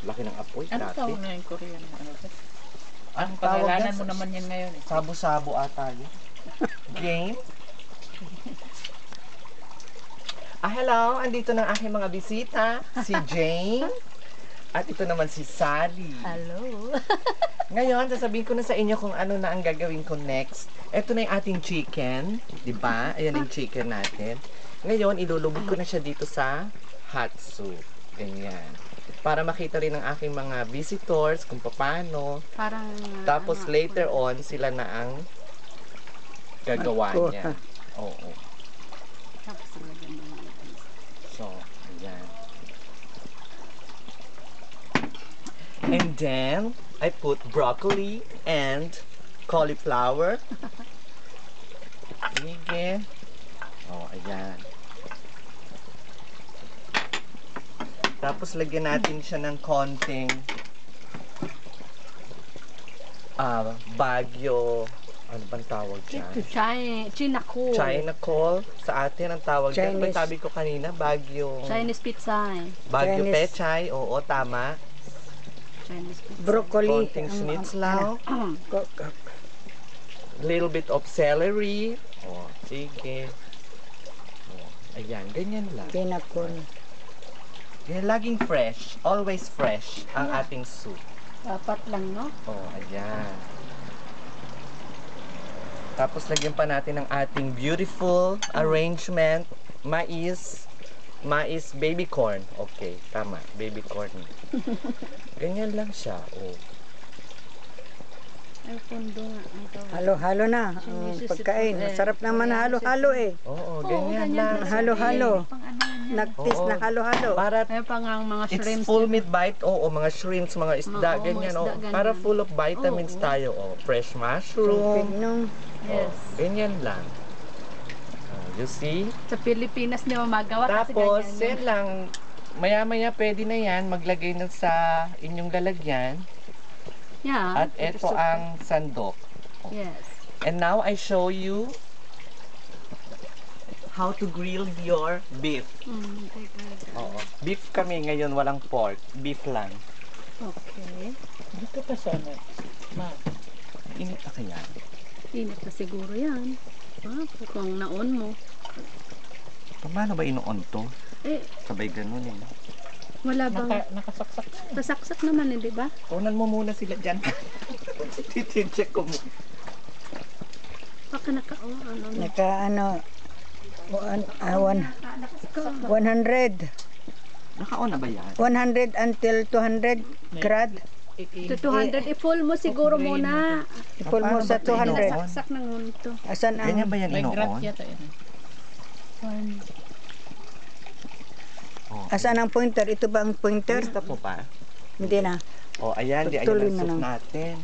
Laki ng apoy, Ano grabe. tawag na yung Korean? Ano to? Ang Ang tawag pangalanan yan, mo naman yan ngayon eh. Sabo-sabo ata yun. Game? Hello! Andito ng aking mga bisita. Si Jane. At ito naman si Sally. Hello. Ngayon, sasabihin ko na sa inyo kung ano na ang gagawin ko next. Ito na yung ating chicken. Diba? Ayan yung chicken natin. Ngayon, ilulubog ko na siya dito sa hot soup. Ganyan. Para makita rin ng aking mga visitors kung paano. Parang Tapos later on, sila na ang gagawa niya. Oo. Tapos lagyan mo ng So, ayan. And then, I put broccoli and cauliflower. Sige. Oh, ayan. Tapos, lagyan natin siya ng konting bagyo. Ano bang tawag dyan? Chinako. China call. Sa atin, ang tawag dyan. Chinese. Sabi ko kanina, bagyo. Chinese pizza. Bagyo Chinese. pechay. Oo, tama. Chinese pizza. Broccoli. Konting schnitzel. Ko- Little bit of celery. Oh, sige. Oh, ayan, ganyan lang. Pinakon. Ganyan, laging fresh. Always fresh ang ating soup. Dapat lang, no? Oh, ayan. Tapos lagyan pa natin ang ating beautiful arrangement. Mais baby corn. Okay, tama. Baby corn. Ganyan lang siya. Oh. Ay, pundo nga. Ang tawag. Halo-halo na ang pagkain. Masarap naman na halo-halo eh. Oo, ganyan lang. Halo-halo. Pang ano yan? Nagtis Oo. na halo-halo. Para Ay, pang ang mga it's shrimps. full meat bite. Oo, mga shrimps, mga isda, Oo, ganyan. mga Oh. isda, ganyan. Para full of vitamins Oo. tayo. Oh. Fresh mushroom. Nung Yes. Oh, ganyan lang. Oh, you see? Sa Pilipinas di mo magawa kasi Tapos, ganyan yan lang. Maya-maya pwede na yan. Maglagay na sa inyong lalagyan. Yeah. At ito ang sandok. Yes. And now, I show you how to grill your beef. Okay, good. Oo. Beef kami ngayon, walang pork. Beef lang. Okay. Dito pa sana. Ma, Init na kaya. Init na siguro yan. Kung naon mo. Paano ba inuon to? Eh, Sabay ganun eh. wala bang... nakasaksak na. Pasaksak naman eh, di ba? Kunan mo muna sila dyan. Titincheck ko mo. Baka ano. naka ano 100 Naka-on na ba yan? 100 until 200 grad. To 200, i-full mo siguro muna. Ipul mo sa Paano ba 200. ito? Saksak ng unto. Asan Ganyan ang ba yan May graph inuon? yata yun. Oh. asan ang pointer? Ito ba ang pointer? Lista po pa. Hindi na. Oh, ayan. Di Tuloy ayan ang na soup lang. natin.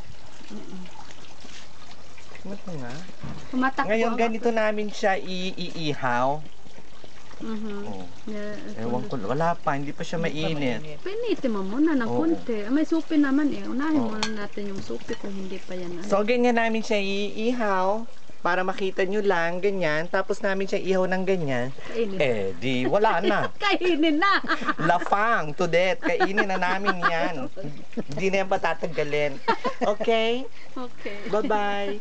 Ito nga. Tumatakbo. Ngayon, ang- ganito namin siya iihaw. Mhm. Oh. Yeah, Ewan ko, wala pa. Hindi pa siya mainit. Pinitin mo muna ng Oo. konti. May supi naman eh. Unahin Oo. muna natin yung supi kung hindi pa yan. So, ganyan namin siya iihaw. Para makita nyo lang, ganyan. Tapos namin siya ihaw ng ganyan. Kainin. Eh, di wala na. Kainin na! Lafang to death. Kainin na namin yan. Hindi na yan patatagalin. Okay? Okay. Bye-bye.